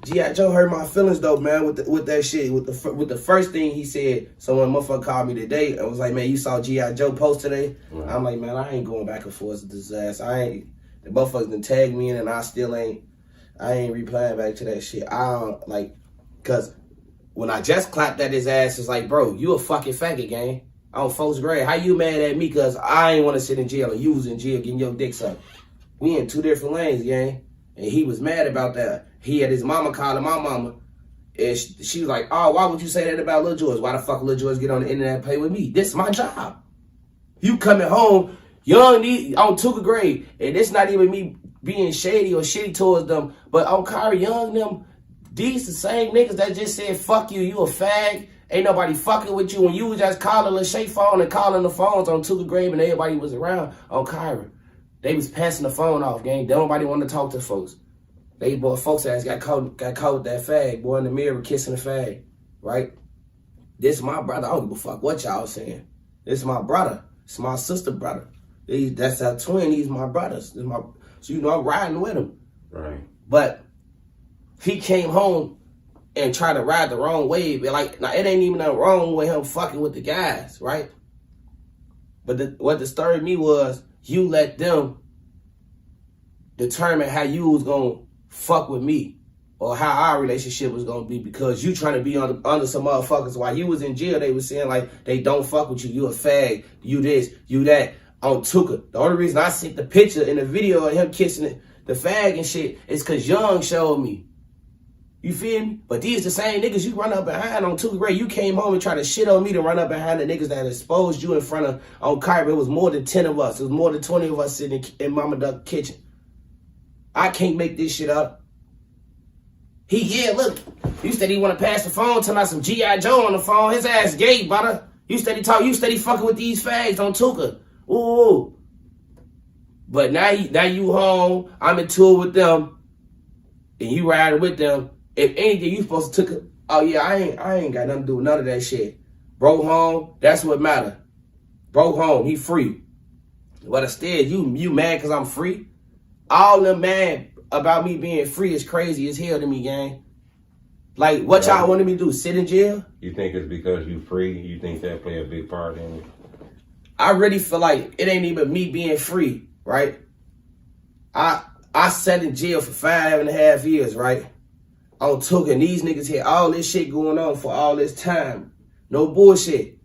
G.I. Joe hurt my feelings though, man, with that shit. With the first thing he said. So when motherfucker called me today, I was like, man, you saw G.I. Joe post today? Right. I'm like, man, I ain't going back and forth with this ass. The motherfuckers done tagged me in and I ain't replying back to that shit. I don't, like, cause when I just clapped at his ass, it's like, bro, you a fucking faggot, gang. On 4th grade. How you mad at me cause I ain't want to sit in jail and you was in jail getting your dick sucked? We in 2 different lanes, gang. And he was mad about that. He had his mama calling my mama. And she was like, oh, why would you say that about Lil George? Why the fuck Lil George get on the internet and play with me? This is my job. You coming home, young on 2nd grade. And it's not even me being shady or shitty towards them. But on Kyrie Young, them, these the same niggas that just said, fuck you, you a fag. Ain't nobody fucking with you. When you was just calling the Shay phone and calling the phones on 2nd grade and everybody was around on Kyrie. They was passing the phone off, gang. Nobody wanted to talk to folks. They boy, folks ass got caught with that fag, boy in the mirror kissing the fag, right? This is my brother. I don't give a fuck what y'all saying. This is my brother. It's my sister brother. That's our twin. These my brothers. So you know I'm riding with him. Right. But he came home and tried to ride the wrong wave. Like, now it ain't even nothing wrong with him fucking with the guys, right? But what disturbed me was you let them determine how you was gonna fuck with me or how our relationship was gonna be because you trying to be under some motherfuckers while you was in jail. They was saying like they don't fuck with you. You a fag. You this. You that. On Tuka. The only reason I sent the picture in the video of him kissing the fag and shit is because Young showed me. You feel me? But these the same niggas you run up behind on 2nd grade. You came home and tried to shit on me to run up behind the niggas that exposed you in front of on Kyrie. It was more than 10 of us. It was more than 20 of us sitting in Mama Duck kitchen. I can't make this shit up. Look, you said he want to pass the phone, tell me some G.I. Joe on the phone. His ass gay, butter. You steady fucking with these fags on Tuka. Ooh. But now you home, I'm in tour with them, and you riding with them. If anything, you supposed to took oh yeah, I ain't got nothing to do with none of that shit. Bro home, that's what matter. Bro home, he free. But instead, you mad because I'm free? All them mad about me being free is crazy as hell to me, gang. Like, what y'all wanted me to do, sit in jail? You think it's because you free? You think that play a big part in it? I really feel like it ain't even me being free, right? I sat in jail for 5.5 years, right? On Tuka, and these niggas had all this shit going on for all this time. No bullshit.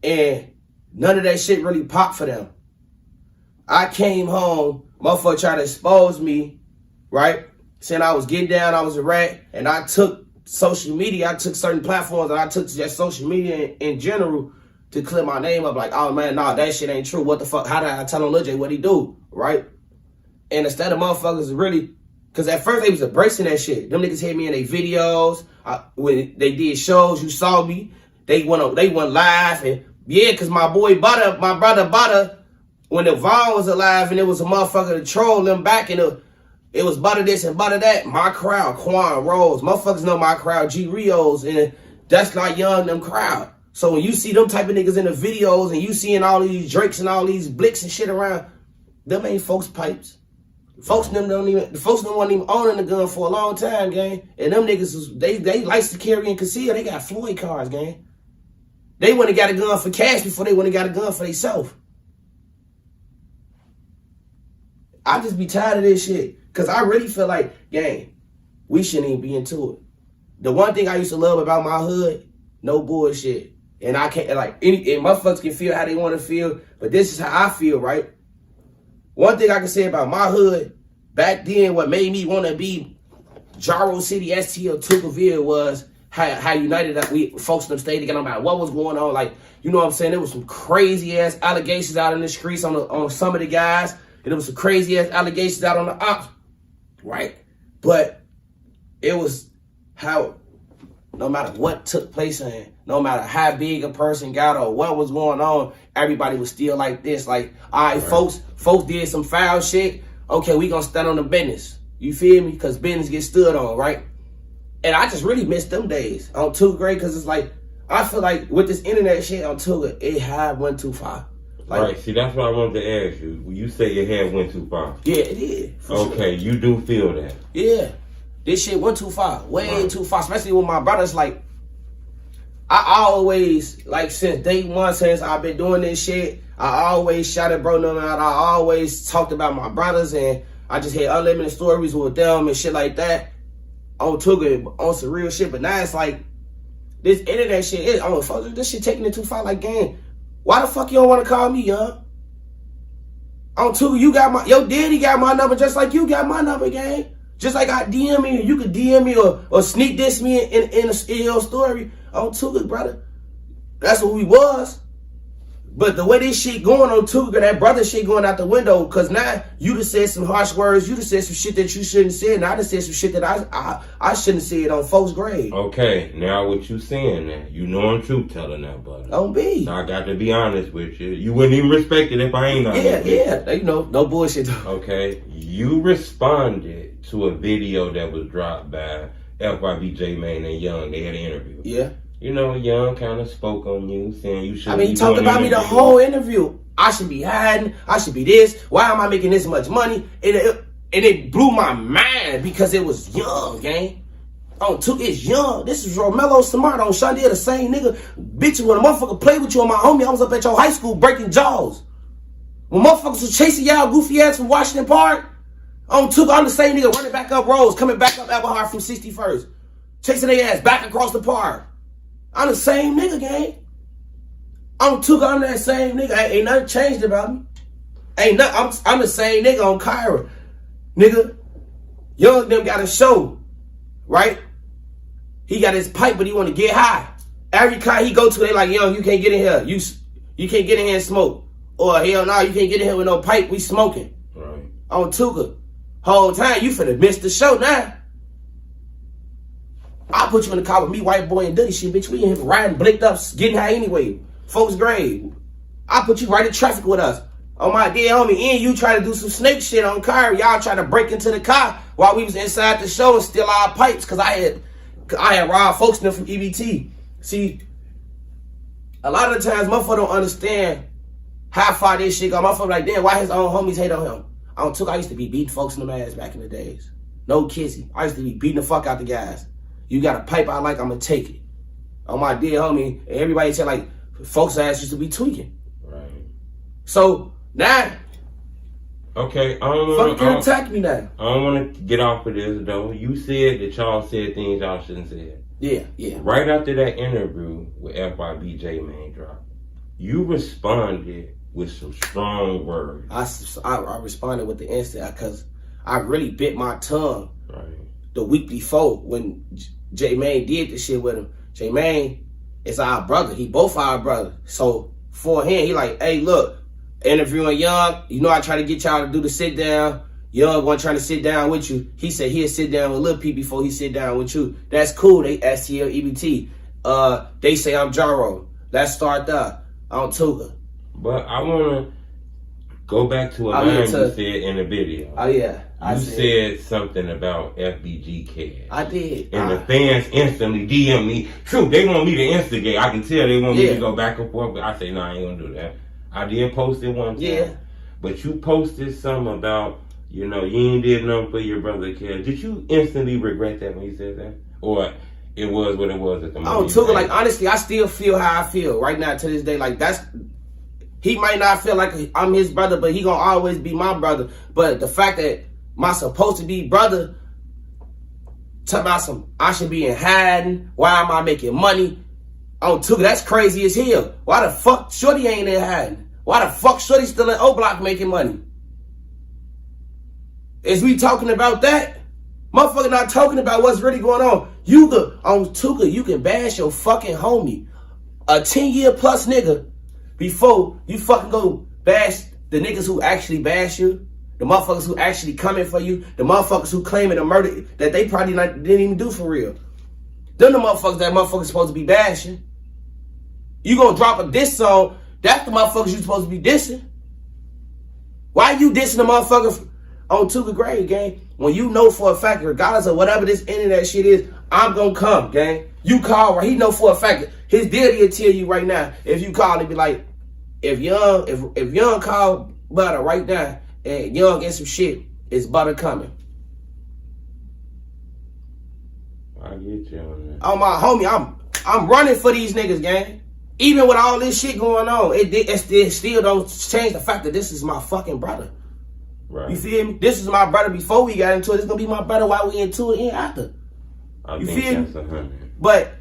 And none of that shit really popped for them. I came home, motherfucker tried to expose me, right? Saying I was getting down, I was a rat, and I took social media, I took certain platforms, and I took just social media in general to clear my name up. Like, oh man, nah, that shit ain't true. What the fuck? How did I tell him Lil J what he do, right? And instead of motherfuckers really, because at first they was embracing that shit. Them niggas hit me in their videos. When they did shows, you saw me. They went live. And yeah, because my brother Butta, when the Vaughn was alive and it was a motherfucker to troll them back and it was Butta this and Butta that. My crowd, Quan, Rose. Motherfuckers know my crowd, G Rios. And that's like Young, them crowd. So when you see them type of niggas in the videos and you seeing all these Drakes and all these Blicks and shit around, them ain't folks' pipes. Folks them wasn't even owning the gun for a long time, gang. And them niggas, they likes to carry and conceal. They got Floyd cars, gang. They wouldn't have got a gun for cash before they wouldn't have got a gun for themselves. I just be tired of this shit. Because I really feel like, gang, we shouldn't even be into it. The one thing I used to love about my hood, no bullshit. And I can't, like, and motherfuckers can feel how they want to feel, but this is how I feel, right? One thing I can say about my hood, back then, what made me want to be Jaro City, ST, or Tuckerville was how united that folks in them stayed together about what was going on. Like, you know what I'm saying? There was some crazy ass allegations out in the streets on some of the guys, and there was some crazy ass allegations out on the ops, right? But it was how, no matter what took place in, no matter how big a person got or what was going on, everybody was still like this. Like, all right, folks did some foul shit. Okay, we gonna stand on the business. You feel me? Because business gets stood on, right? And I just really miss them days on 2nd grade because it's like, I feel like with this internet shit on 2nd, it had went too far. Like, right, see, that's what I wanted to ask you. You say your head went too far. Yeah, it did. Okay, sure. You do feel that. Yeah. This shit went too far. Way too far. Especially with my brothers. Like, I always, like, since day one, since I've been doing this shit, I always shouted bro no out. I always talked about my brothers, and I just had unlimited stories with them and shit like that. On Tuga, on some real shit. But now it's like, this internet shit, this shit taking it too far. Like, gang, why the fuck you don't want to call me, young? On Tuga, your daddy got my number just like you got my number, gang. Just like I DM me, you could DM me or sneak diss me in your story. On Tuga, brother. That's what we was. But the way this shit going on Tuga, that brother shit going out the window, because now you just said some harsh words, you just said some shit that you shouldn't say, and I just said some shit that I shouldn't say it on folks' grave. Okay, now what you saying now? You know I'm truth telling now, buddy. Don't be. So I got to be honest with you. You wouldn't even respect it if I ain't honest. Yeah. You know, no bullshit. Okay, you responded to a video that was dropped by FBG Butta and Young. They had an interview. Yeah. You know, Young kind of spoke on you, saying you should. He talked about me the whole interview. I should be hiding. I should be this. Why am I making this much money? And it blew my mind because it was Young, gang. It's Young. This is Romello Smart on Shonda, the same nigga. Bitch, when a motherfucker played with you on my homie, I was up at your high school breaking jaws. When motherfuckers was chasing y'all goofy ass from Washington Park, I'm the same nigga running back up Rose, coming back up Everhard from 61st. Chasing their ass back across the park. I'm the same nigga, gang. I'm that same nigga. Ain't nothing changed about me. I'm the same nigga on Kyra. Nigga, Young them got a show, right? He got his pipe, but he want to get high. Every car he go to, they like, Young, you can't get in here. You can't get in here and smoke. Or hell no, you can't get in here with no pipe. We smoking. Right. On Tuga. Whole time, you finna miss the show now. I'll put you in the car with me, white boy, and dirty shit, bitch. We in here riding, blinked up, getting high anyway. Folks' grave. I'll put you right in traffic with us. On my dear homie, and you try to do some snake shit on car. Y'all try to break into the car while we was inside the show and steal our pipes, because I had robbed folks in there from EBT. See, a lot of the times, motherfucker don't understand how far this shit go. Motherfucker like, damn, why his own homies hate on him? I used to be beating folks in the ass back in the days. No kissy. I used to be beating the fuck out the guys. You got a pipe I like, I'm gonna take it. On my dear homie, everybody tell like, folks' ass used to be tweaking. Right. So, now. Okay, Fucking attack me now. I don't want to get off of this, though. You said that y'all said things y'all shouldn't say. Yeah. Right after that interview with FBG Butta dropped, you responded with some strong words. I responded with the instant because I really bit my tongue. Right. The week before when J-Mane did the shit with him. J-Mane is our brother. He both our brother. So for him, he like, hey, look, interviewing Young, you know I try to get y'all to do the sit down. Young one trying to sit down with you. He said he'll sit down with Lil P before he sit down with you. That's cool. They STL EBT. They say I'm Jaro. Let's start there. On Tuga. But I want to go back to a line you said in the video. Oh, yeah. You said something about FBG Cash. I did. And the fans instantly DM me. True, they want me to instigate. I can tell they want me to go back and forth. But I say, no, I ain't going to do that. I did post it one time. Yeah. But you posted something about, you know, you ain't did nothing for your brother Cash. Did you instantly regret that when you said that? Or it was what it was at the moment? Tuga, like, honestly, I still feel how I feel right now to this day. Like, he might not feel like I'm his brother, but he gonna always be my brother. But the fact that my supposed to be brother, talk about I should be in hiding. Why am I making money? Tuga, that's crazy as hell. Why the fuck Shorty ain't in hiding? Why the fuck Shorty still in O-Block making money? Is we talking about that? Motherfucker not talking about what's really going on. Tuga, you can bash your fucking homie, a 10-year plus nigga, before you fucking go bash the niggas who actually bash you, the motherfuckers who actually coming for you, the motherfuckers who claiming a murder that they probably didn't even do for real. Them the motherfuckers that motherfuckers supposed to be bashing. You gonna drop a diss song, that's the motherfuckers you supposed to be dissing. Why you dissing the motherfucker on Tuga grade, gang? When you know for a fact, regardless of whatever this internet shit is, I'm gonna come, gang. You call, right? He know for a fact. His daddy will tell you right now, if you call, he be like, if Young call Butta right now, and Young get some shit, it's Butta coming. I get you on that. On my homie, I'm running for these niggas, gang. Even with all this shit going on, it still don't change the fact that this is my fucking brother. Right. You feel me? This is my brother before we got into it. It's gonna be my brother while we into it and after. You feel me? But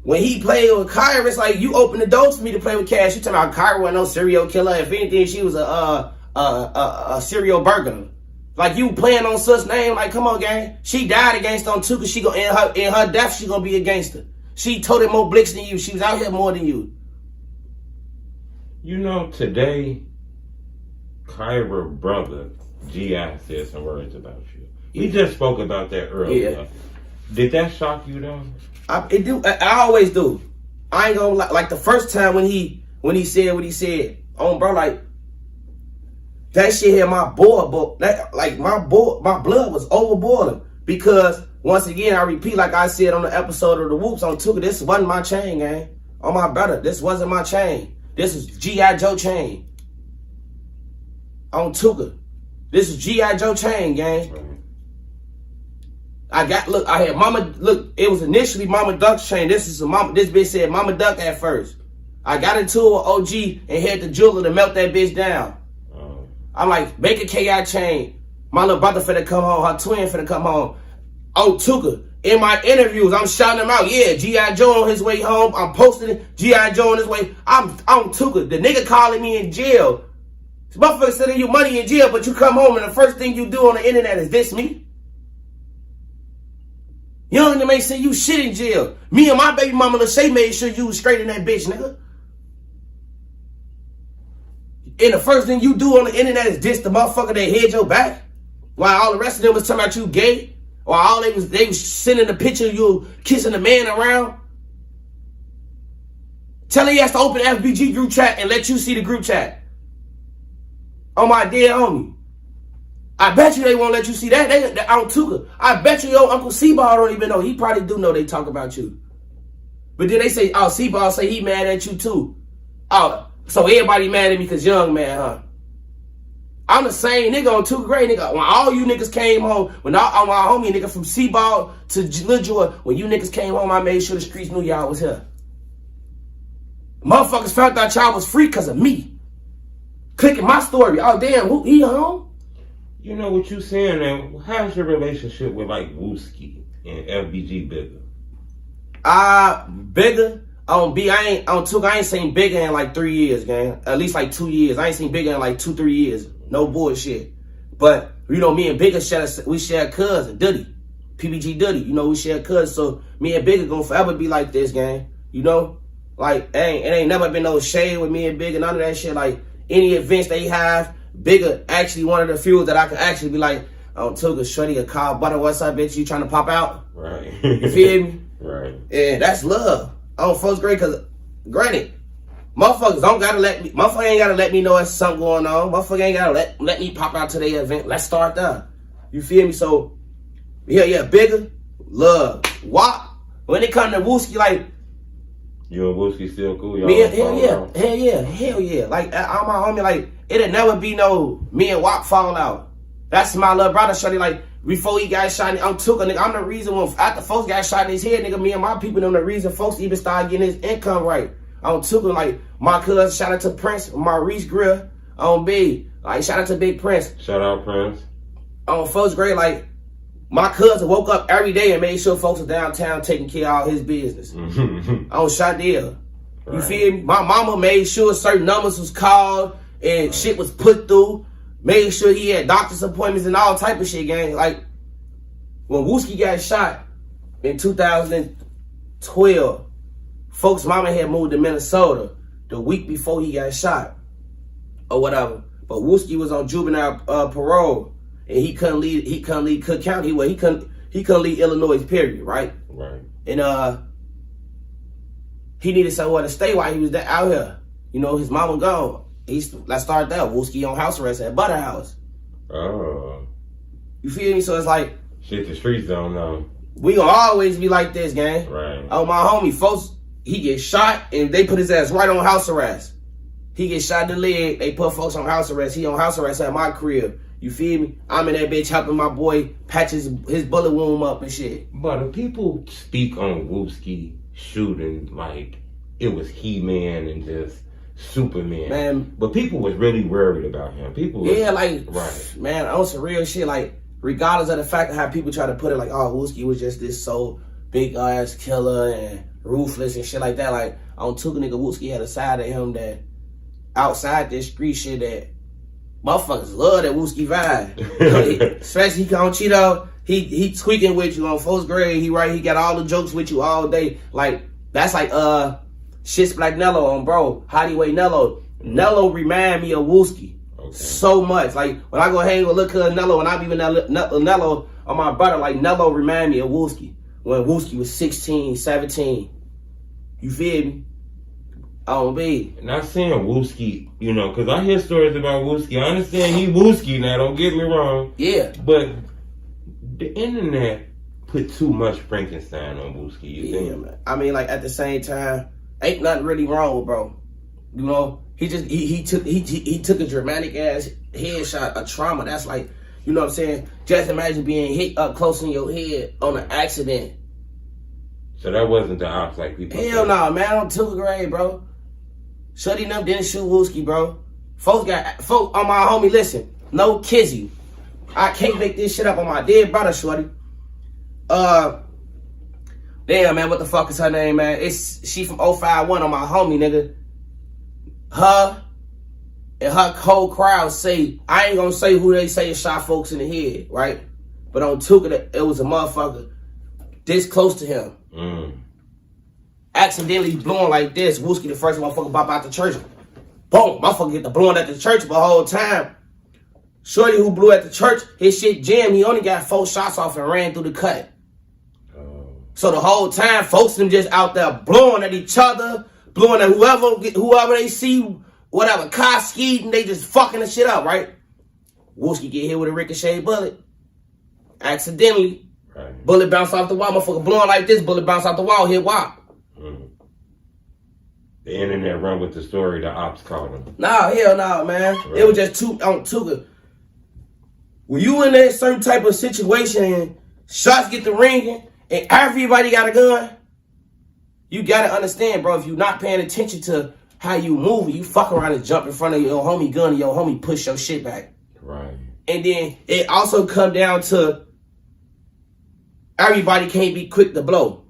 when he played with Kyra, it's like you open the doors for me to play with Cash. You talking about Kyra wasn't no serial killer. If anything, she was a serial burglar. Like you playing on such name, like come on, gang. She died a gangster on two, cause she gonna in her death she gonna be a gangster. She toted more blicks than you. She was out here more than you. You know, today, Kyra brother G.I. said some words about you. We just spoke about that earlier. Yeah. Did that shock you though? I always do. I ain't gonna like the first time when he said what he said. Oh, bro, like that shit had my blood, my blood was overboiling because once again I repeat, like I said on the episode of the Whoops on Tuka, this wasn't my chain, gang. On my brother, this wasn't my chain. This is G.I. Joe chain. On Tuka, this is G.I. Joe chain, gang. Right. I had Mama, it was initially Mama Duck's chain. This bitch said Mama Duck at first. I got into it with OG and had the jeweler to melt that bitch down. Oh. I'm like, make a KI chain. My little brother finna come home, her twin finna come home. Oh, Tuka, in my interviews, I'm shouting them out. Yeah, G.I. Joe on his way home. I'm posting it. G.I. Joe on his way. I'm Tuka. The nigga calling me in jail. This motherfucker sending you money in jail, but you come home and the first thing you do on the internet is diss me. You don't even make sense you shit in jail. Me and my baby mama Lachey made sure you was straight in that bitch, nigga. And the first thing you do on the internet is diss the motherfucker that had your back. While all the rest of them was talking about you gay. Or all they was sending a picture of you kissing a man around. Telling you has to open the FBG group chat and let you see the group chat. On my dead homie. I bet you they won't let you see that. They on Tuka. I bet you your Uncle C-Ball don't even know. He probably do know they talk about you. But then they say, oh, C-Ball say he mad at you too. Oh, so everybody mad at me because Young mad, huh? I'm the same nigga on Tuka Gray, nigga. When all you niggas came home, when all my homie nigga from C-Ball to Lil Durk, when you niggas came home, I made sure the streets knew y'all was here. Motherfuckers found out y'all was free because of me. Clicking my story. Oh, damn, who he home? You know what you saying now? How's your relationship with like Wooski and FBG Butta? Bigger on B. I ain't seen Bigger in like 3 years, gang. At least like 2 years. I ain't seen Bigger in like 2-3 years. No bullshit. But you know, me and Bigger we share cousin Duddy, PBG Duddy. You know, we share cousin. So me and Bigger gonna forever be like this, gang. You know, like it ain't never been no shade with me and Bigger. None of that shit. Like any events they have. Bigger actually one of the few that I can actually be like, oh, Tuka, shorty, a call, butter, what's up, bitch? You trying to pop out? Right. You feel me? Right. Yeah, that's love. On first grade, because granted, motherfuckers ain't gotta let me know there's something going on. Motherfucker ain't gotta let me pop out to the event. Let's start there. You feel me? So, yeah, Bigger, love. WAP. When it comes to Wooski, like, you and Wooski still cool? Y'all hell yeah. Like, I'm my homie, like, it'll never be no me and WAP fall out. That's my little brother, shorty. Like, before he got shot, I'm Tuka, nigga. I'm the reason when after folks got shot in his head, nigga, me and my people, them the reason folks even started getting his income right. I'm Tuka, like, my cousin, shout out to Prince, Maurice Grill, on B. Like, shout out to Big Prince. Shout out Prince. On first grade, like, my cousin woke up every day and made sure folks was downtown taking care of all his business. On Shadell. You feel me? My mama made sure certain numbers was called and shit was put through. Made sure he had doctor's appointments and all type of shit, gang. Like, when Wooski got shot in 2012, folks' mama had moved to Minnesota the week before he got shot or whatever. But Wooski was on juvenile parole. And he couldn't leave Cook County. Well, he couldn't leave Illinois, period, right? Right. And he needed somewhere to stay while he was out here. You know, his mama gone. Let's start there. Wooski on house arrest at Butta House. Oh. You feel me? So it's like shit the streets don't know. We gonna always be like this, gang. Right. Oh, my homie, folks, he gets shot and they put his ass right on house arrest. He gets shot in the leg, they put folks on house arrest. He on house arrest at my crib. You feel me? I'm in that bitch helping my boy patch his bullet wound up and shit. But if people speak on Wooski shooting like it was He-Man and just Superman, man. But people was really worried about him. People was, right. Man, on some real shit, like, regardless of the fact of how people try to put it, like, oh, Wooski was just this so big ass killer and ruthless and shit like that. Like, on Tuka nigga, Wooski had a side of him that outside this street shit that motherfuckers love that Wooski vibe. Especially he on Cheeto, he tweaking with you on 4th grade. He got all the jokes with you all day. Like, that's like Shit's Black Nello on bro. Highway Nello. Nello remind me of Wooski so much. Like, when I go hang with Lil Nello and I be with Nello on my brother, like, Nello remind me of Wooski. When Wooski was 16, 17. You feel me? On B. Not saying Wooski, you know, because I hear stories about Wooski. I understand he Wooski now, don't get me wrong. Yeah. But the internet put too much Frankenstein on Wooski, you think? Man. I mean, like, at the same time, ain't nothing really wrong with bro. You know, he took a dramatic ass headshot, a trauma. That's like, you know what I'm saying? Just imagine being hit up close in your head on an accident. So that wasn't the ops like people Hell no, man. On 2nd grade, bro. Shorty them didn't shoot Wooski, bro. Folks on my homie, listen, no kizzy. I can't make this shit up on my dead brother, shorty. Damn, man, what the fuck is her name, man? She from 051 on my homie, nigga. Her and her whole crowd say, I ain't gonna say who they say shot folks in the head, right? But on Tuka, it was a motherfucker this close to him. Accidentally blowing like this. Wooski the first motherfucker bop out the church. Boom, motherfucker get the blowing at the church the whole time. Shorty who blew at the church, his shit jammed. He only got 4 shots off and ran through the cut. So the whole time, folks them just out there blowing at each other, blowing at whoever they see, whatever, car skied, and they just fucking the shit up, right? Wooski get hit with a ricochet bullet. Accidentally. Right. Bullet bounced off the wall, motherfucker blowing like this, bullet bounced off the wall, hit WAP. The internet run with the story the ops called him. Nah, hell no, man. Right. It was just too good. When you in that certain type of situation and shots get the ringing and everybody got a gun, you gotta understand, bro, if you're not paying attention to how you move, you fuck around and jump in front of your homie gun and your homie push your shit back. Right. And then it also come down to everybody can't be quick to blow.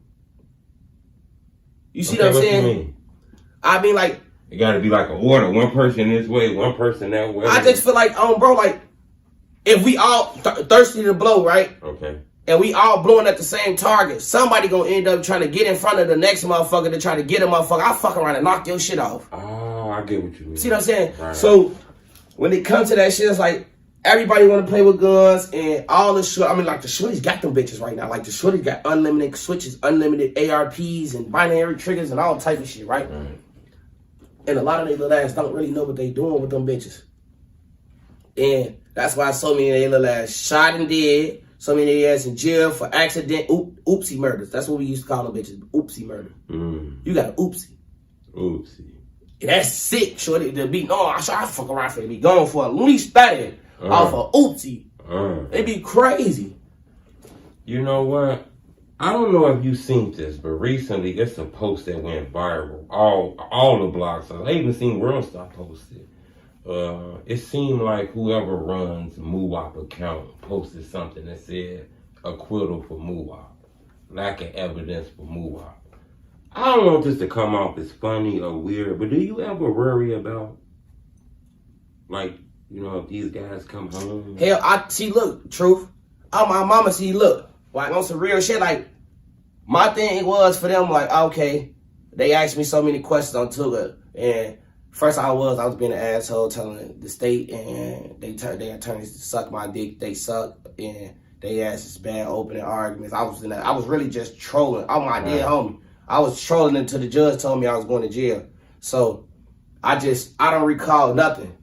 You see what I'm saying? You mean? I mean, like, it got to be like an order. One person this way, one person that way. I just feel like, bro, like, if we all thirsty to blow, right? Okay. And we all blowing at the same target, somebody gonna end up trying to get in front of the next motherfucker to try to get a motherfucker. I'll fuck around and knock your shit off. Oh, I get what you mean. See what I'm saying? Right. So, when it comes to that shit, it's like, everybody want to play with guns and all the shit. I mean, like, the shorties got them bitches right now. Like, the shorties got unlimited switches, unlimited ARPs, and binary triggers and all type of shit, right? And a lot of they little ass don't really know what they doing with them bitches. And that's why so many of they little ass shot and dead. So many of they ass in jail for accident, oopsie murders. That's what we used to call them bitches, oopsie murder. You got an oopsie. Oopsie. And that's sick, shorty. To be, I fuck around for to be gone for at least 30 off of oopsie. They be crazy. You know what? I don't know if you seen this, but recently it's a post that went viral. All the blogs. I even seen World Star posted. It seemed like whoever runs Muwop account posted something that said acquittal for Muwop. Lack of evidence for Muwop. I don't want this to come off as funny or weird, but do you ever worry about, like, you know, if these guys come home? Hell, I see, look, truth. Oh, my mama see, look. Like, on some real shit, like, my thing was for them, like, okay, they asked me so many questions on Tuga, and first I was being an asshole telling the state, and their attorneys to suck my dick, they suck, and they asked us bad opening arguments. I was really just trolling. Oh, my dear homie. I was trolling until the judge told me I was going to jail. So, I don't recall nothing.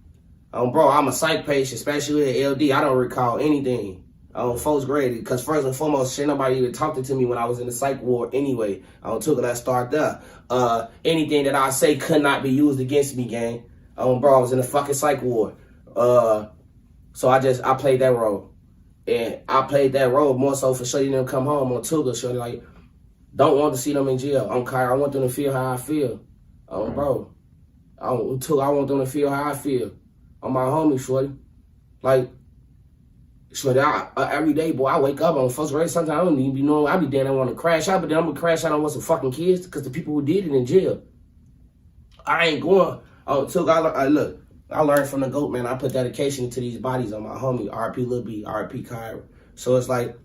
Bro, I'm a psych patient, especially at LD. I don't recall anything. 4th grade, because first and foremost, shit, nobody even talked to me when I was in the psych ward anyway. Let's start there. Anything that I say could not be used against me, gang. Bro, I was in the fucking psych ward. So I played that role. And I played that role more so for Shorty them come home on Tuga. Shorty like, don't want to see them in jail. I'm Kyrie. I want them to feel how I feel. Bro. I want them to feel how I feel. I'm my homie, Shorty. Like, Shorty, every day, boy, I wake up on first grade. Sometimes I don't even be knowing. I be damn, I want to crash out, but then I'm going to crash out on some fucking kids because the people who did it in jail. I ain't going. Look, I learned from the GOAT, man. I put dedication into these bodies on my homie, RP Lil B, RP Kyra. So it's like,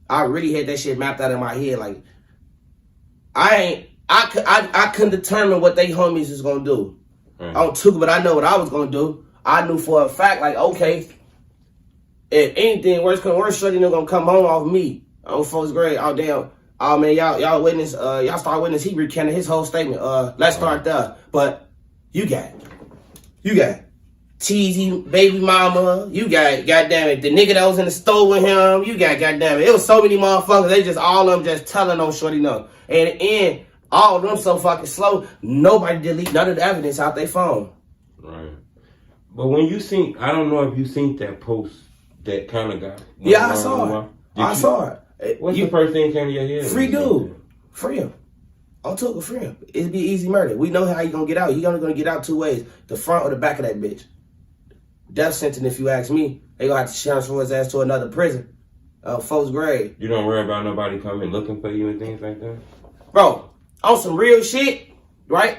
I really had that shit mapped out in my head. Like, I couldn't determine what they homies is gonna do. I don't took it, but I know what I was gonna do. I knew for a fact, like, okay, if anything worse come worse, Shorty gonna come home off me on first grade. Oh damn. Oh man, y'all witness, y'all start witness, he recanted his whole statement. Let's start there. But you got Teezy, baby mama, you got, goddamn it, the nigga that was in the store with him, you got, goddamn it. It was so many motherfuckers, they just, all of them just telling on Shorty no. And in the end, all of them so fucking slow, nobody delete none of the evidence out their phone. Right. But when you seen, I don't know if you seen that post that kind of got. Yeah, I saw it. I saw it. What's the first thing came to your head? Free dude. Free him. I'm talking free him. It'd be easy murder. We know how he gonna get out. He only gonna get out two ways. The front or the back of that bitch. Death sentence, if you ask me. They gonna have to transfer his ass to another prison. First grade. You don't worry about nobody coming looking for you and things like that? Bro, on some real shit, right?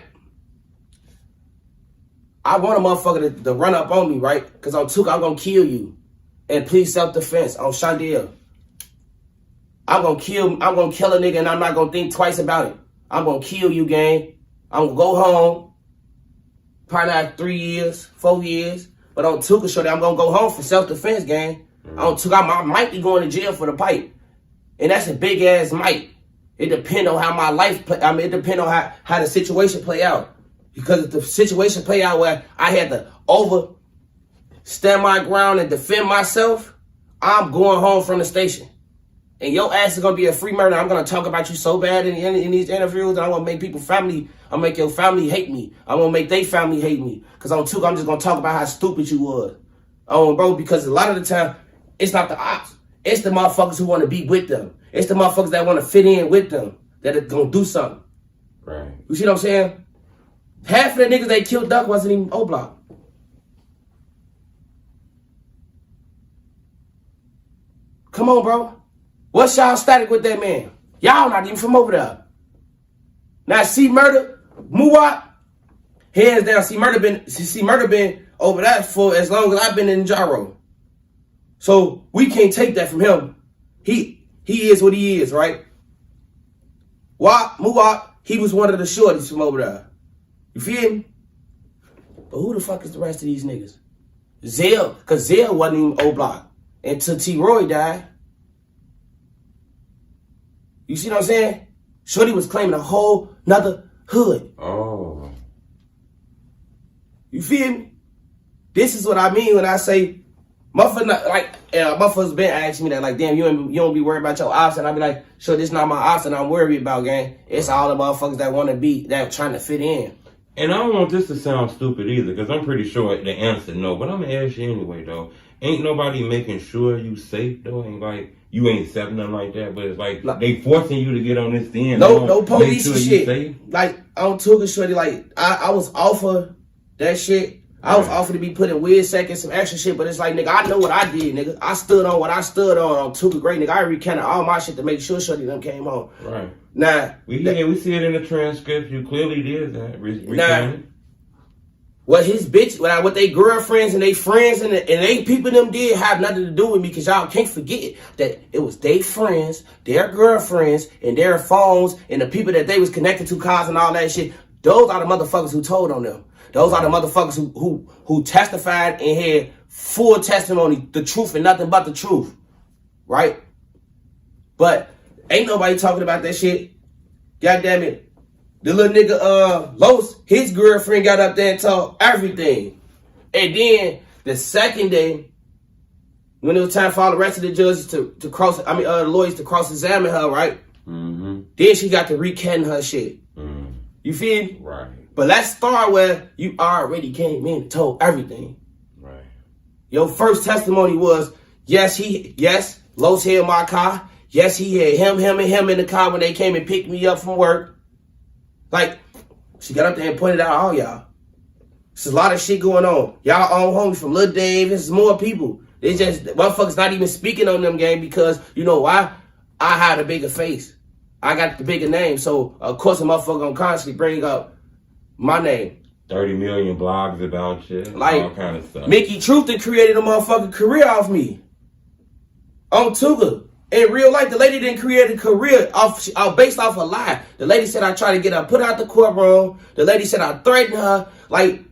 I want a motherfucker to run up on me, right? Because I'm gonna kill you. And please self-defense on Shondell. I'm gonna kill a nigga and I'm not gonna think twice about it. I'm gonna kill you, gang. I'm gonna go home. Probably not 3 years, 4 years. But on Tuka Shorty, I'm gonna go home for self-defense, gang. On Tuka, I might be going to jail for the pipe. And that's a big ass might. It depends on how my life play. I mean, it depends on how the situation play out. Because if the situation play out where I had to stand my ground and defend myself, I'm going home from the station. And your ass is gonna be a free murder. I'm gonna talk about you so bad in these interviews, and I'm gonna make I'll make your family hate me. I'm gonna make their family hate me. Cause I'm just gonna talk about how stupid you was. Bro, because a lot of the time, it's not the ops. It's the motherfuckers who wanna be with them. It's the motherfuckers that wanna fit in with them, that are gonna do something. Right. You see what I'm saying? Half of the niggas they killed Duck wasn't even O-Block. Come on, bro. What's y'all static with that man? Y'all not even from over there. Now, C Murder, Muwop, hands down, C Murder been over that for as long as I've been in Gyro. So we can't take that from him. He is what he is, right? Muwop, he was one of the shorties from over there. You feel me? But who the fuck is the rest of these niggas? Zell, because Zell wasn't even O-Block until T-Roy died. You see what I'm saying? Shorty was claiming a whole nother hood. Oh. You feel me? This is what I mean when I say, motherfuckers been asking me that, like, damn, you don't be worried about your ops, and I be like, sure, this not my ops, and I'm worried about, gang. It's all the motherfuckers that want to be, that trying to fit in. And I don't want this to sound stupid either, because I'm pretty sure the answer no, but I'm going to ask you anyway, though. Ain't nobody making sure you safe, though? Ain't like, you ain't selling nothing like that, but it's like, they forcing you to get on this thing. No police sure shit. Safe. Like, on Tuga Shorty, like, I was offered that shit. I was offered to be put in weird seconds, some extra shit, but it's like, nigga, I know what I did, nigga. I stood on what I stood on Tuga Great, nigga. I recanted all my shit to make sure Shorty them came home. Right. Now, we see it in the transcript. You clearly did that. Now, what his bitch, what they girlfriends and they friends and they people them did have nothing to do with me, because y'all can't forget that it was their friends, their girlfriends, and their phones, and the people that they was connected to, cars and all that shit. Those are the motherfuckers who told on them. Those are the motherfuckers who testified and had full testimony, the truth and nothing but the truth. Right? But ain't nobody talking about that shit. God damn it. The little nigga, Los, his girlfriend got up there and told everything. And then the second day, when it was time for all the rest of the judges the lawyers to cross-examine her, right? Mm-hmm. Then she got to recant her shit. Mm-hmm. You feel me? Right. But let's start where you already came in and told everything. Right. Your first testimony was, yes, Los had my car. Yes, he had him in the car when they came and picked me up from work. Like, she got up there and pointed out all y'all. There's a lot of shit going on. Y'all own homies from Lil Dave. There's more people. They just, motherfuckers not even speaking on them game because, you know why? I had a bigger face. I got the bigger name. So, of course, a motherfucker gonna constantly bring up my name. 30 million blogs about shit. Like, all kind of stuff. Mickey Truthtellertv created a motherfucking career off me. On Tuga. In real life, the lady didn't create a career based off a lie. The lady said I tried to get her put out the courtroom. The lady said I threatened her. Like,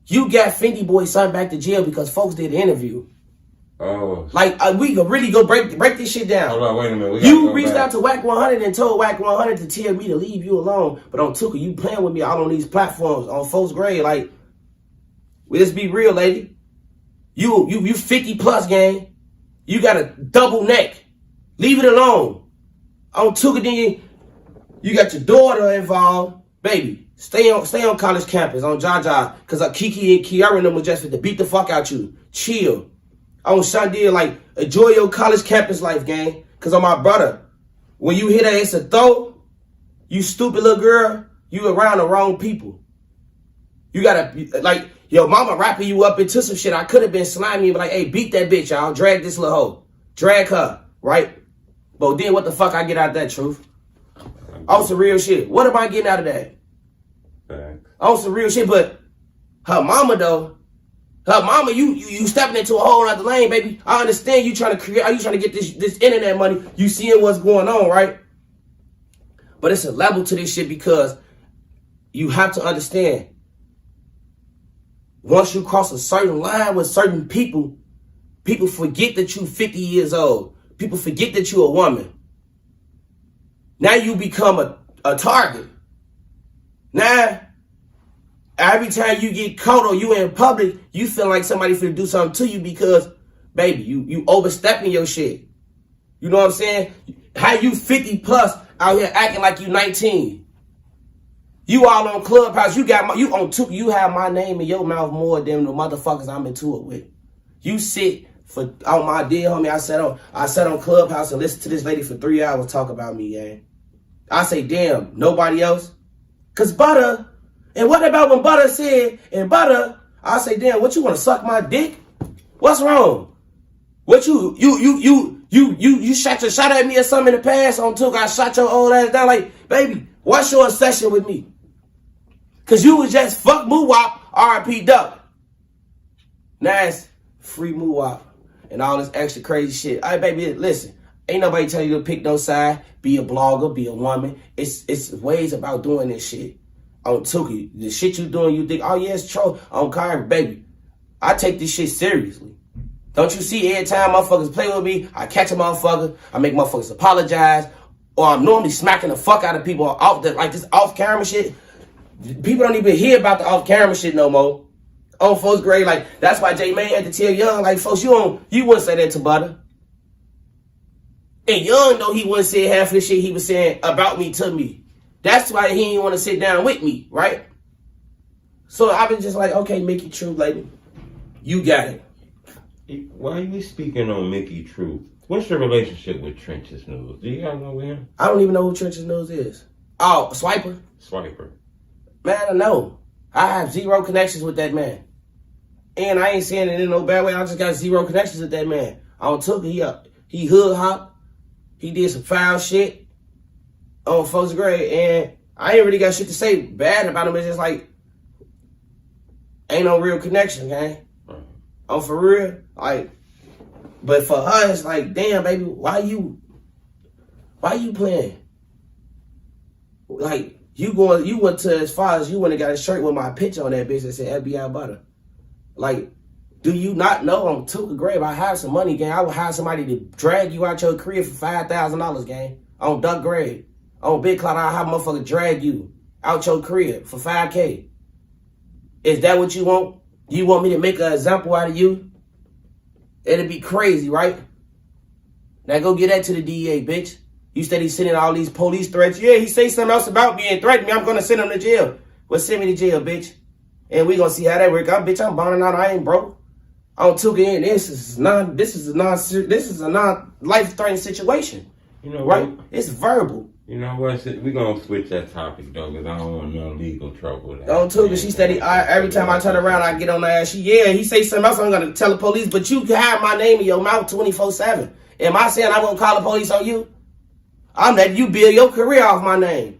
you got Fendi Boy son back to jail because folks did an interview. Oh. Like, we could really go break this shit down. Hold on, wait a minute. You reached out to Wack 100 and told Wack 100 to tell me to leave you alone. But on Tuka, you playing with me all on these platforms on folks' grade. Like, let's be real, lady. You 50 plus, gang. You got a double neck. Leave it alone. On Tuka, then you got your daughter involved. Baby, stay on college campus, on Jaja. Because Kiki and Kiara and them were just to beat the fuck out you. Chill. On Shandia, like, enjoy your college campus life, gang. Because on my brother, when you hit it's a throw, you stupid little girl, you around the wrong people. You gotta, like, your mama wrapping you up into some shit. I could have been slimy, but like, hey, beat that bitch, y'all. Drag this little hoe. Drag her, right? But then what the fuck I get out of that, Truth? On some real shit. What am I getting out of that? Thanks. On some real shit, but her mama, though, her mama, you stepping into a whole other lane, baby. I understand you trying to create, you trying to get this internet money. You seeing what's going on, right? But it's a level to this shit because you have to understand. Once you cross a certain line with certain people, people forget that you 50 years old. People forget that you're a woman. Now you become a target. Now, every time you get caught or you in public, you feel like somebody finna do something to you because, baby, you overstepping your shit. You know what I'm saying? How you 50 plus out here acting like you 19? You all on Clubhouse. You have my name in your mouth more than the motherfuckers I'm into it with. You sit on my dear homie. I sat on Clubhouse and listened to this lady for 3 hours talk about me, gang. I say, damn, nobody else? Cause Butta, and what about when Butta said, and Butta, I say, damn, what you want to suck my dick? What's wrong? What you shot your shot at me or something in the past on Took? I shot your old ass down. Like, baby, what's your obsession with me? Cause you was just fuck Muwop, R.I.P. Duck. Now it's free Muwop and all this extra crazy shit. All right, baby, listen. Ain't nobody telling you to pick no side. Be a blogger, be a woman. It's ways about doing this shit. On Tuki, the shit you doing, you think, oh yeah, it's true. On Kyrie, baby, I take this shit seriously. Don't you see every time motherfuckers play with me, I catch a motherfucker, I make motherfuckers apologize, or I'm normally smacking the fuck out of people off like this off-camera shit. People don't even hear about the off-camera shit no more. On folks' grade, like, that's why J May had to tell Young, like, folks, you wouldn't say that to Butta. And Young, though, he wouldn't say half of the shit he was saying about me to me. That's why he didn't want to sit down with me, right? So I've been just like, okay, Mickey True, lady, you got it. Why are you speaking on Mickey True? What's your relationship with Trenches News? Do you guys know him? I don't even know who Trenches News is. Oh, Swiper? Swiper. Man, I know. I have zero connections with that man. And I ain't saying it in no bad way. I just got zero connections with that man. I took it. He hood hop. He did some foul shit on folks' grade. And I ain't really got shit to say bad about him. It's just like, ain't no real connection, gang. Oh, for real? Like, but for her, it's like, damn, baby, why you playing? Like, you went to as far as you went and got a shirt with my picture on that bitch that said FBI Butta. Like, do you not know I'm took a grave? I have some money, gang. I would hire somebody to drag you out your career for $5,000, gang. On Duck Grave. On Big Cloud, I'll have a motherfucker drag you out your career for $5K. Is that what you want? You want me to make an example out of you? It'd be crazy, right? Now go get that to the DEA, bitch. You steady sending all these police threats. Yeah, he say something else about me and threaten me. I'm gonna send him to jail. Well, send me to jail, bitch. And we gonna see how that work out. Bitch, I'm boning out. I ain't broke. on Tuka in. This is a non-life-threatening situation. You know, right? It's verbal. You know what? We're going to switch that topic, though, because I don't want no legal trouble. On Tuka, she steady, every time I turn around, I get on her ass. He say something else, I'm going to tell the police, but you can have my name in your mouth 24/7. Am I saying I'm going to call the police on you? I'm letting you build your career off my name.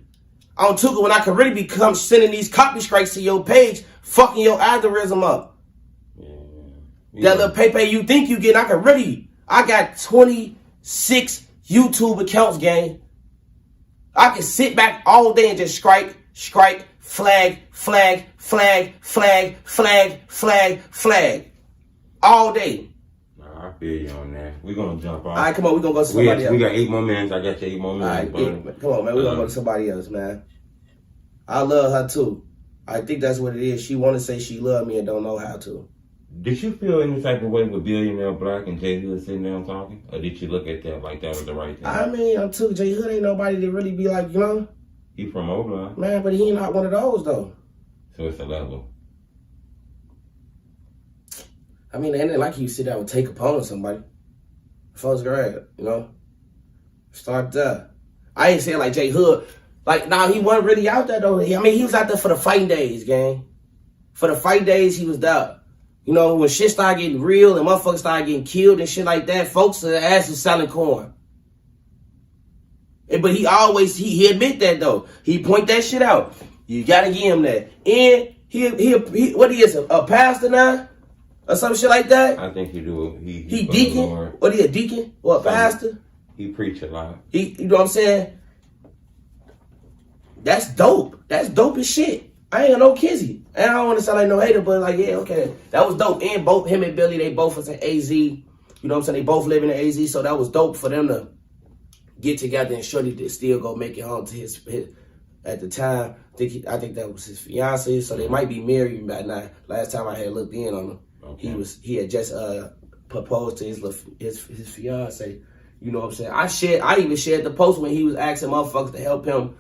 On Tuka, when I can really become sending these copy strikes to your page, fucking your algorithm up. That little pay you think you get, I got 26 YouTube accounts, gang. I can sit back all day and just strike, flag, all day. I feel you on that. We're going to jump off. All right, come on, we're going to go to somebody else. We got 8 more minutes. I got you 8 more minutes. All right, come on, man. We're going to go to somebody else, man. I love her, too. I think that's what it is. She want to say she love me and don't know how to. Did you feel any type of way with Billionaire Black and J Hood sitting down talking? Or did you look at that like that was the right thing? I mean, I'm too. J Hood ain't nobody to really be like, you know? He from Oakland. Man, but he not one of those, though. So it's a level. I mean, it ain't like you sit down and take upon somebody. First grade, you know? Start there. I ain't saying like J Hood. Like, nah, he wasn't really out there, though. I mean, he was out there for the fighting days, gang. For the fight days, he was there. You know, when shit started getting real and motherfuckers started getting killed and shit like that, folks' ass was selling corn. But he admit that, though. He point that shit out. You gotta give him that. And he what he is, a pastor now? Or some shit like that? I think he do. He deacon? What he a deacon? Or a pastor? He preach a lot. You know what I'm saying? That's dope. That's dope as shit. I ain't got no kizzy. And I don't want to sound like no hater, but like, yeah, okay. That was dope. And both him and Billy, they both was in AZ. You know what I'm saying? They both live in AZ, so that was dope for them to get together and Shorty to still go make it home to his at the time. I think that was his fiance, so they might be married by now. Last time I had looked in on him, okay. He had just proposed to his fiance. You know what I'm saying? I even shared the post when he was asking motherfuckers to help him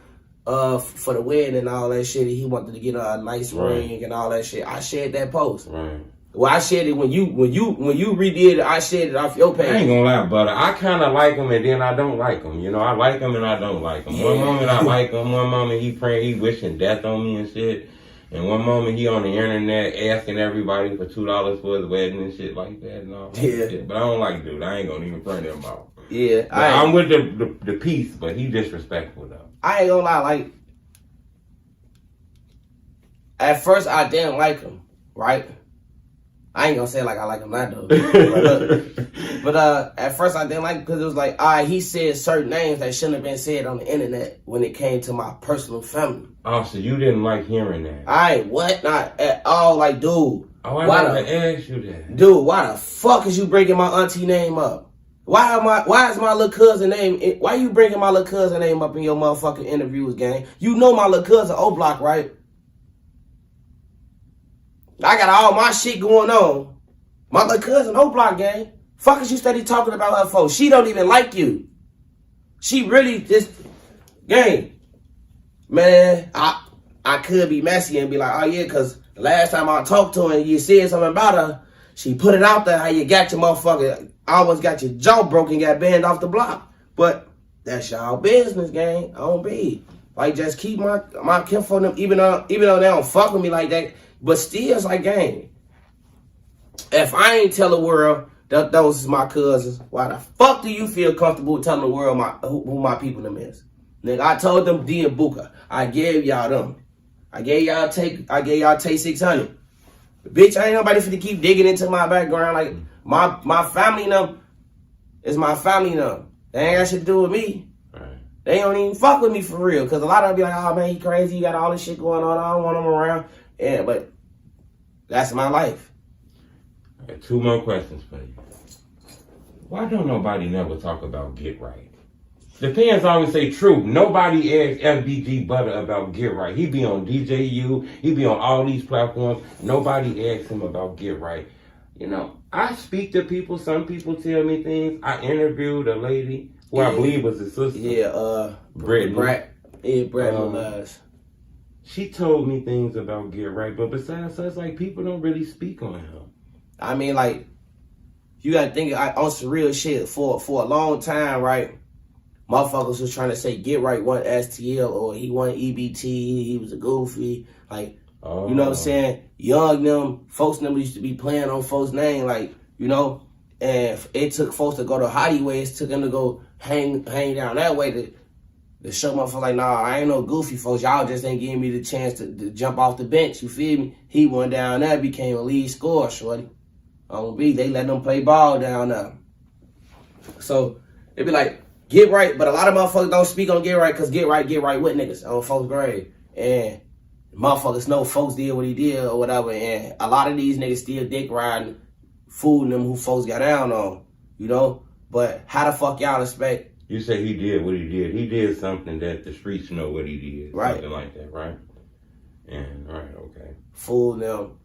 for the wedding and all that shit. He wanted to get a nice ring and all that shit. I shared that post. Right. Well, I shared it when you redid it. I shared it off your page. I ain't gonna lie, brother. I kind of like him and then I don't like him. You know, I like him and I don't like him. One moment I like him. One moment he praying, he wishing death on me and shit. And one moment he on the internet asking everybody for $2 for his wedding and shit like that and all that shit. But I don't like dude. I ain't gonna even print him out. Yeah, I'm with the peace, but he disrespectful though. I ain't gonna lie, like, at first I didn't like him, right? I ain't gonna say like I like him now though. but at first I didn't like him because it was like, he said certain names that shouldn't have been said on the internet when it came to my personal family. Oh, so you didn't like hearing that? Not at all, like, dude. Oh, I never asked you that. Dude, why the fuck is you bringing my auntie name up? Why is my little cousin name? Why you bringing my little cousin name up in your motherfucking interviews, gang? You know my little cousin O Block, right? I got all my shit going on. My little cousin O Block, gang. Fuck is you steady talking about her for? She don't even like you. She really just, gang. Man, I could be messy and be like, oh yeah, cause the last time I talked to her and you said something about her, she put it out there how you got your motherfucker. Almost got your jaw broken, got banned off the block. But that's y'all business, gang. I don't be. Like, just keep my kinfolk them, even though they don't fuck with me like that. But still, it's like, gang. If I ain't tell the world that those is my cousins, why the fuck do you feel comfortable telling the world who my people them is? Nigga, I told them D and Buka. I gave y'all them. I gave y'all take 600. Bitch, ain't nobody finna keep digging into my background. Like, my family now is my family now. They ain't got shit to do with me. Right. They don't even fuck with me for real. Cause a lot of them be like, oh man, he crazy. You got all this shit going on. I don't want him around. Yeah, but that's my life. I got 2 more questions for you. Why don't nobody never talk about Get Right? The fans always say true. Nobody asks FBG Butta about Get Right. He be on DJU. He be on all these platforms. Nobody asks him about Get Right. You know, I speak to people. Some people tell me things. I interviewed a lady who I believe was his sister. Yeah, Brittany. Brittany. She told me things about Get Right, but besides us, like, people don't really speak on him. I mean, like, you gotta think on some real shit. For a long time, right? Motherfuckers was trying to say Get Right won STL or he won EBT, he was a goofy. Like, you know what I'm saying? Young them, folks them used to be playing on folks' name, like, you know, and it took folks to go the hottie way, it took them to go hang down that way to show motherfuckers like, nah, I ain't no goofy folks. Y'all just ain't giving me the chance to jump off the bench, you feel me? He went down there, became a lead scorer, shorty. They let them play ball down there. So, it be like, Get Right, but a lot of motherfuckers don't speak on Get Right because Get Right with niggas on folks' grave. And motherfuckers know folks did what he did or whatever. And a lot of these niggas still dick riding, fooling them who folks got down on, you know? But how the fuck y'all expect? You say he did what he did. He did something that the streets know what he did. Right. Something like that, right? And, right, okay. Fool them.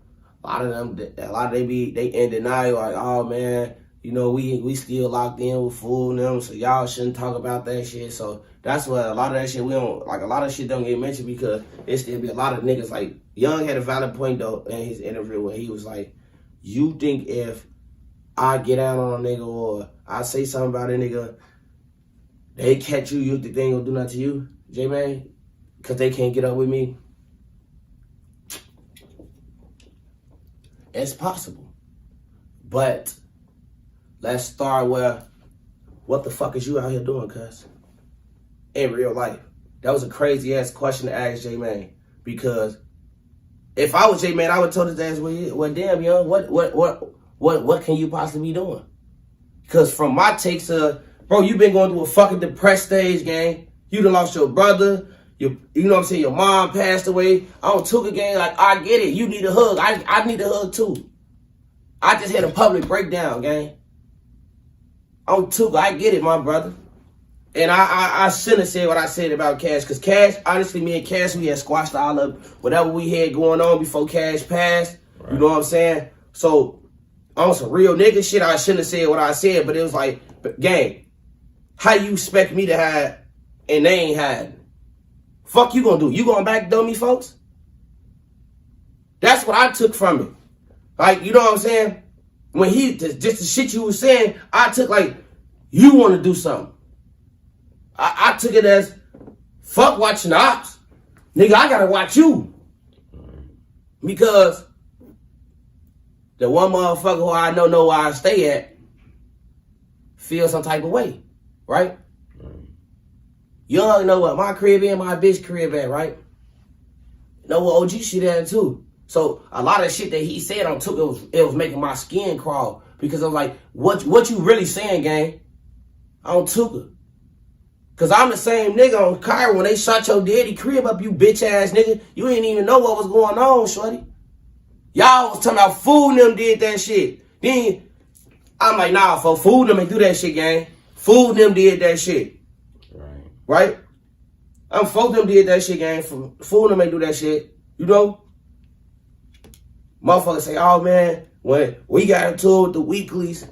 A lot of they in denial, like, oh man, you know, we still locked in with fooling them, so y'all shouldn't talk about that shit. So that's what a lot of that shit a lot of shit don't get mentioned because it still be a lot of niggas like Young had a valid point though in his interview when he was like, you think if I get out on a nigga or I say something about a nigga, they catch you, you think they ain't gonna do nothing to you, J-Man? Because they can't get up with me? It's possible. But let's start with, what the fuck is you out here doing, cuz? In real life. That was a crazy ass question to ask J-Man. Because if I was J-Man, I would told his ass, well damn, Young, what can you possibly be doing? Because from my takes, bro, you been going through a fucking depressed stage, gang. You done lost your brother. You know what I'm saying? Your mom passed away. I don't took a gang. Like, I get it. You need a hug. I need a hug too. I just had a public breakdown, gang. I get it, my brother. And I shouldn't have said what I said about Cash. Because Cash, honestly, me and Cash, we had squashed all of whatever we had going on before Cash passed. Right. You know what I'm saying? So, on some real nigga shit, I shouldn't have said what I said. But it was like, gang, how you expect me to hide and they ain't hiding? Fuck you gonna do? You gonna backdoor me, folks? That's what I took from it. Like, you know what I'm saying? When just the shit you was saying, I took like, you want to do something. I took it as, fuck watching the ops. Nigga, I gotta watch you. Because the one motherfucker who I know where I stay at feel some type of way, right? You don't know what my crib and my bitch crib at, right? You know what OG shit at too. So a lot of shit that he said on took it was making my skin crawl because I'm like, what you really saying, gang? On Tuka. Cause I'm the same nigga on Kyra when they shot your daddy crib up, you bitch ass nigga. You ain't even know what was going on, shorty. Y'all was talking about Fool them did that shit. Then I'm like, nah, for Fool them and do that shit, gang. Fool them did that shit. Right? Folk them did that shit, gang. Fool them ain't do that shit. You know? Motherfuckers say, oh man, when we got into it with the weeklies,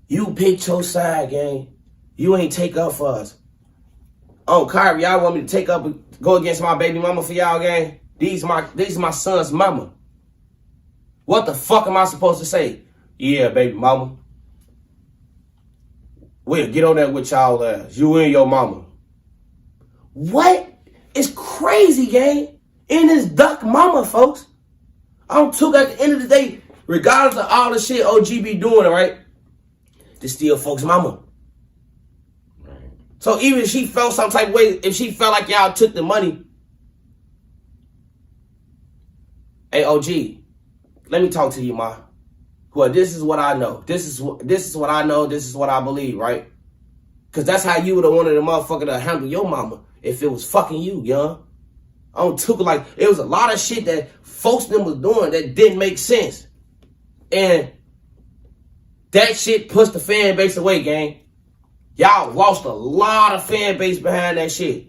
you picked your side, gang. You ain't take up for us. Oh, Kyrie, y'all want me to take up and go against my baby mama for y'all, gang? These my son's mama. What the fuck am I supposed to say? Yeah, baby mama. We'll get on that with y'all ass. You and your mama. What? It's crazy, gang. In this duck mama, folks. I'm took at the end of the day, regardless of all the shit OG be doing, right? This still folks' mama. Right. So even if she felt some type of way, if she felt like y'all took the money, hey OG, let me talk to you, ma. Well, this is what I know. This is what I know. This is what I believe, right? Because that's how you would have wanted a motherfucker to handle your mama if it was fucking you, young. I don't took like, it was a lot of shit that folks them was doing that didn't make sense. And that shit pushed the fan base away, gang. Y'all lost a lot of fan base behind that shit.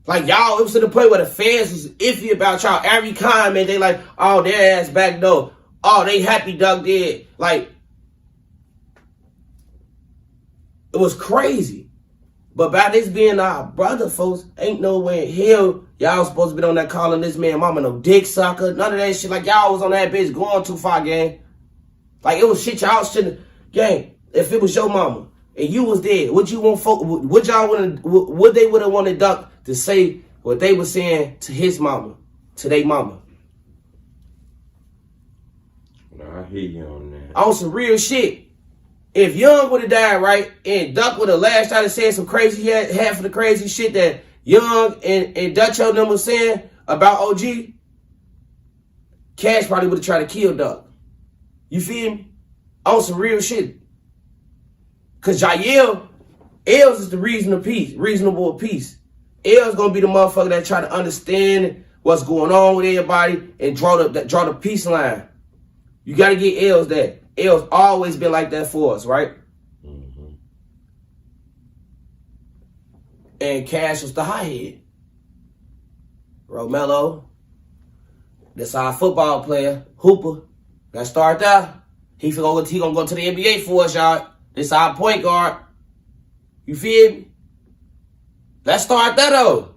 Like, y'all, it was to the point where the fans was iffy about y'all. Every comment, they like, oh, their ass back door. Oh, they happy Duck did. Like, it was crazy. But by this being our brother, folks, ain't no way in hell y'all supposed to be on that calling this man mama no dick sucker. None of that shit. Like, y'all was on that bitch going too far, gang. Like, it was shit y'all shouldn't. Gang, if it was your mama and you was there, would you want folk? Would they would have wanted Duck to say what they were saying to his mama, to their mama? I hear you on that. On some real shit. If Young would have died, right, and Duck would have lashed out and said some crazy, half of the crazy shit that Young and Dutch and them was saying about OG, Cash probably would have tried to kill Duck. You feel me? On some real shit. Cause Jael, Els is the reasonable peace. Els gonna be the motherfucker that try to understand what's going on with everybody and draw the peace line. You gotta get Els that. Els always been like that for us, right? Mm-hmm. And Cash was the hothead. Romelo, that's our football player, Hooper. That start there. He gonna go to the NBA for us, y'all. This our point guard. You feel me? Let's start that though.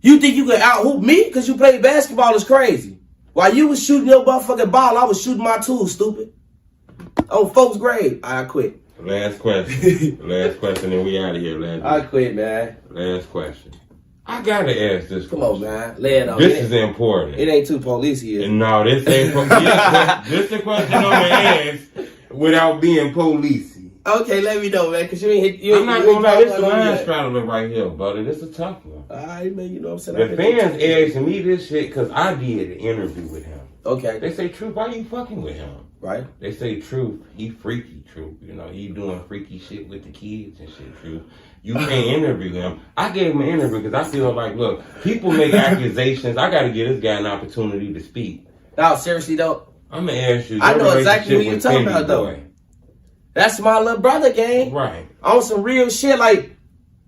You think you can out-hoop me because you play basketball is crazy. While you was shooting your motherfucking ball, I was shooting my tools, stupid. On folks' grade. I quit. Last question. Last question, and we out of here. I quit, man. Last question. I gotta ask this question. Come on, man. Lay it on. This is important. It ain't too police here. No, this ain't police. This the question I'm gonna ask without being policey. Okay, let me know, man, because you ain't hit. I'm not gonna lie, this is a line straddler right here, buddy. This is a tough one. All right, man, you know what I'm saying? The fans asking me this shit because I did an interview with him. Okay. They say, Truth, why you fucking with him? Right. They say, Truth, he freaky, Truth. You know, he doing freaky shit with the kids and shit, Truth. You can't interview him. I gave him an interview because I feel like, look, people make accusations. I got to give this guy an opportunity to speak. No, seriously, though. I'm going to ask you. I know exactly what you're talking about, though. That's my little brother, gang. Right. On some real shit, like,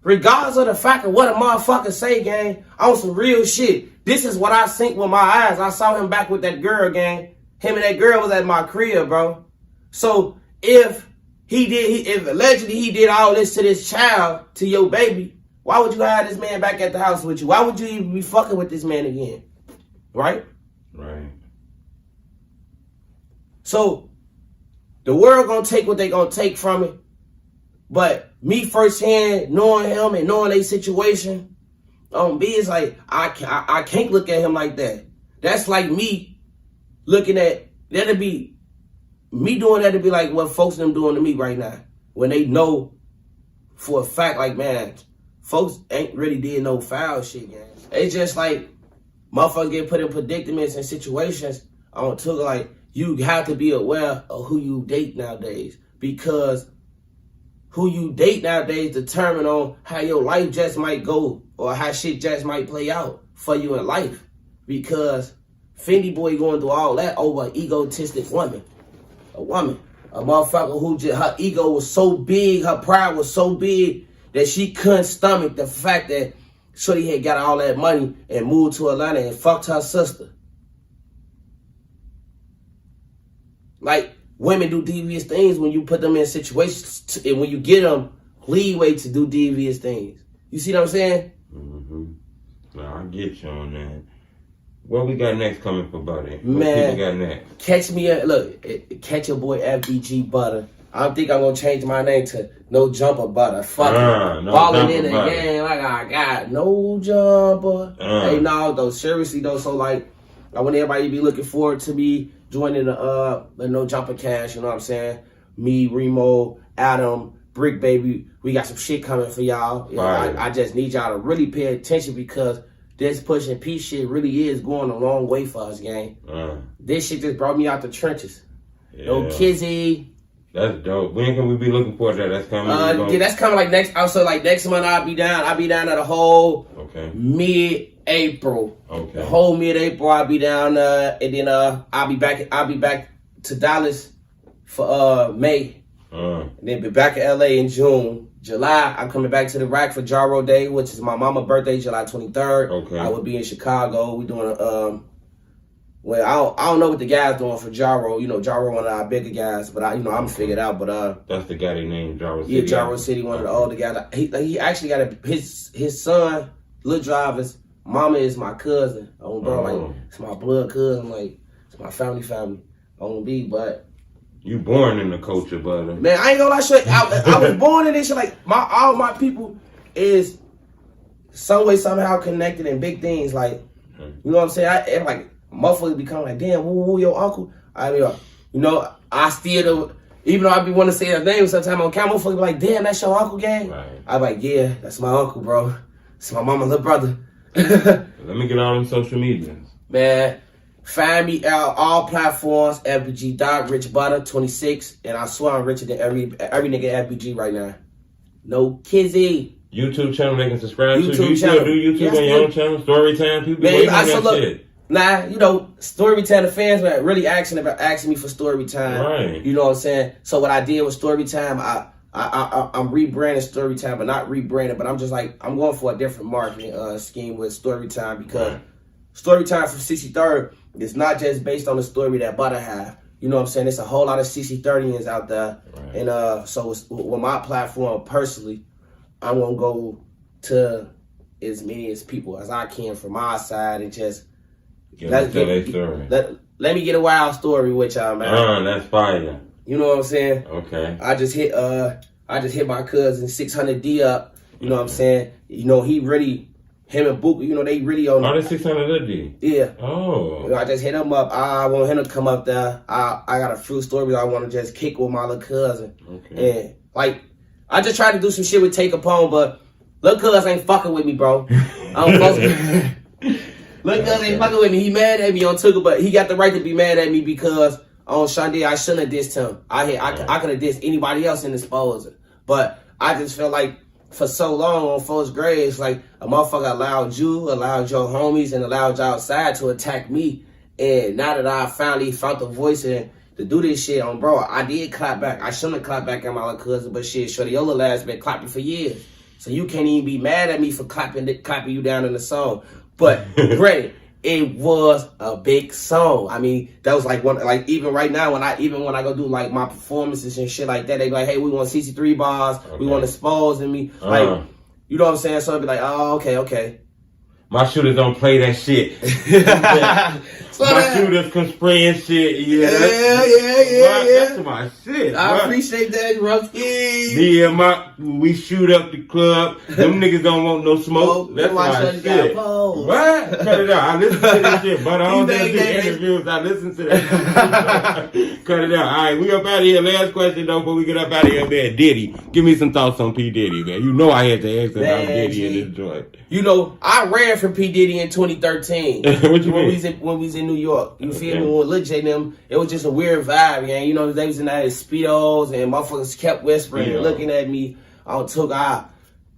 regardless of the fact of what a motherfucker say, gang, on some real shit. This is what I seen with my eyes. I saw him back with that girl, gang. Him and that girl was at my crib, bro. So, if allegedly he did all this to this child, to your baby, why would you have this man back at the house with you? Why would you even be fucking with this man again? Right? Right. So, the world gonna take what they gonna take from it. But me firsthand, knowing him and knowing their situation, it's like, I can't look at him like that. That's like me looking at, that'd be, me doing that to be like what folks them doing to me right now. When they know for a fact, like, man, folks ain't really did no foul shit, gang. It's just like, motherfuckers get put in predicaments and situations like, you have to be aware of who you date nowadays. Because who you date nowadays determine on how your life just might go or how shit just might play out for you in life. Because Fendi Boy going through all that over an egotistic woman. A motherfucker who just, her ego was so big, her pride was so big that she couldn't stomach the fact that Shorty had got all that money and moved to Atlanta and fucked her sister. Like, women do devious things when you put them in situations and when you get them leeway to do devious things. You see what I'm saying? Mm-hmm. No, I get you on that. What we got next coming for Buddy? Man, what we got next? Catch your boy FBG Butta. I think I'm gonna change my name to No Jumper Butta. Fuck it. No Balling in Jumper again like I got no jumper. Hey, no, though, seriously though, so like, I want everybody to be looking forward to me joining the No Jumper Cash, you know what I'm saying? Me, Remo, Adam, Brick Baby, we got some shit coming for y'all. Right. I just need y'all to really pay attention because this push and peace shit really is going a long way for us, gang. This shit just brought me out the trenches. Yeah. No Kizzy. That's dope. When can we be looking for that? That's coming. Yeah, that's coming like next. Also, like next month, I'll be down at the whole mid-April. Okay. The whole mid-April, I'll be down, and then I'll be back to Dallas for May, and then be back in LA in June. July, I'm coming back to the rack for Jaro Day, which is my mama's birthday, July 23rd. Okay. I will be in Chicago. We doing well, I don't know what the guy's doing for Jaro. You know, Jaro one of our bigger guys, but I'm figured out. But that's the guy they named Jaro City. Yeah, Jaro City, one of the older guys. He actually got his son, Lil Drivers. Mama is my cousin. Bro, like it's my blood cousin. Like it's my family. On B, but You born in the culture, brother. Man, I ain't gonna lie, shit. I was born in this shit. Like all my people is some way somehow connected in big things. Like, you know what I'm saying? Like motherfuckers become like, damn, who your uncle? I mean, you know, I still even though I be wanting to say their name sometime on camera, motherfuckers be like, damn, that's your uncle, gang. Right. I be like, yeah, that's my uncle, bro. It's my mama, little brother. Let me get all them social medias. Man. Find me out all platforms, FBG Rich Butta 26, and I swear I'm richer than every nigga at FBG right now. No kizzy. YouTube channel they can subscribe to. Do you channel. Still do YouTube on your own channel? Storytime? People be waiting on that shit. Nah, you know, Storytime, the fans were really asking me for Storytime. Right. You know what I'm saying? So what I did with Storytime, I'm rebranding Storytime, but not rebranding, but I'm just like, I'm going for a different marketing scheme with Storytime because Storytime from 63rd is not just based on the story that Butta have. You know what I'm saying? There's a whole lot of 30s out there. Right. And so with my platform, personally, I'm going to go to as many as people as I can from my side and just let me get a wild story with y'all, man. That's fire. You know what I'm saying? Okay. I just hit my cousin 600D up. You know what I'm saying? You know, him and Book, you know, they really on. Oh, that's 600D? Yeah. Oh. You know, I just hit him up. I want him to come up there. I got a few stories I want to just kick with my little cousin. Okay. And, like, I just tried to do some shit with Take Upon, but little cousin ain't fucking with me, bro. Little cousin ain't fucking with me. He mad at me on Tugger, but he got the right to be mad at me because on Sunday I shouldn't have dissed him. I could have dissed anybody else in Disposer. But I just felt like for so long on First Grade, it's like a motherfucker allowed your homies, and allowed y'all outside to attack me. And now that I finally found the voice to do this shit on, bro, I did clap back. I shouldn't have clapped back at my little cousin, but shit, shorty, your little ass been clapping for years. So you can't even be mad at me for clapping you down in the song. But granted, it was a big song. I mean, that was like one, like even right now when I go do like my performances and shit like that, they be like, hey, we want CC3 bars, we want Expose and me. Like, you know what I'm saying? So I'd be like, oh, okay. My shooters don't play that shit. My shooters can spray and shit. Yeah. That's my shit. I appreciate that, Ruffy. Yeah, we shoot up the club. Them niggas don't want no smoke. That's my shit. What? Cut it out. I listen to that shit, but I don't just do interviews. I listen to that shit. Cut it out. All right, we up out of here. Last question, though, before we get up out of here, man. Diddy. Give me some thoughts on P. Diddy, man. You know I had to ask about Diddy in this joint. You know, I ran from P. Diddy in 2013. What you mean? When we was in New York. You feel me? When Lil J them, it was just a weird vibe, man. You know, they was in that Speedos and motherfuckers kept whispering and looking at me. I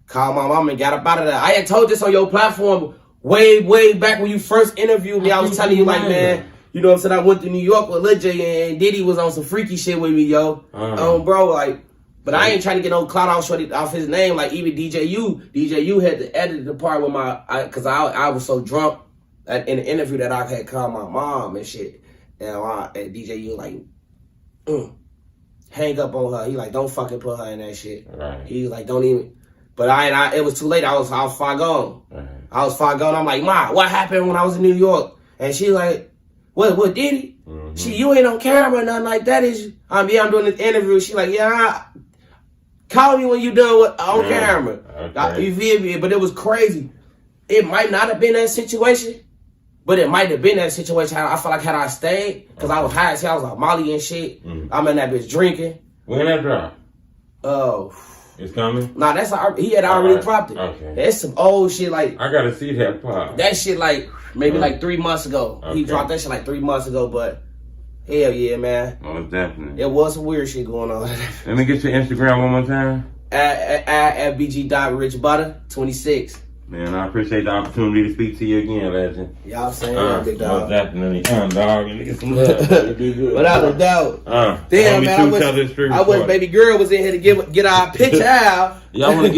called my mom and got up out of there. I had told this on your platform way back when you first interviewed me. I was telling you, like, man, you know what I'm saying? I went to New York with Lil J and Diddy was on some freaky shit with me, yo. Bro, like, but I ain't trying to get no clout off his name. Like, even DJ had to edit the part with because I was so drunk in the interview that I had called my mom and shit. And DJ was like, hang up on her. He like, don't fucking put her in that shit. Right. He was like, don't even. But it was too late. I was far gone. Right. I was far gone. I'm like, Ma, what happened when I was in New York? And she like, what did he? Mm-hmm. You ain't on camera or nothing like that, is you? I'm doing this interview. She like, call me when you done on camera. Okay. You feel me? But it was crazy. It might not have been that situation, but it might have been that situation. I feel like had I stayed, because I was high as hell, I was like Molly and shit. I'm in that bitch drinking. When that drop? Oh. It's coming? Nah, he had already dropped it. Okay. That's some old shit, like. I gotta see that part. That shit, like, maybe like 3 months ago. Okay. He dropped that shit like 3 months ago, but hell yeah, man. Most definitely. It was some weird shit going on. Let me get your Instagram one more time. At FBG Rich Butta 26. Man, I appreciate the opportunity to speak to you again, legend. Y'all saying big dog. Most definitely. Dog. And get some love. Without a doubt. Damn, man. I wish baby girl was in here to get our picture out. Y'all want to give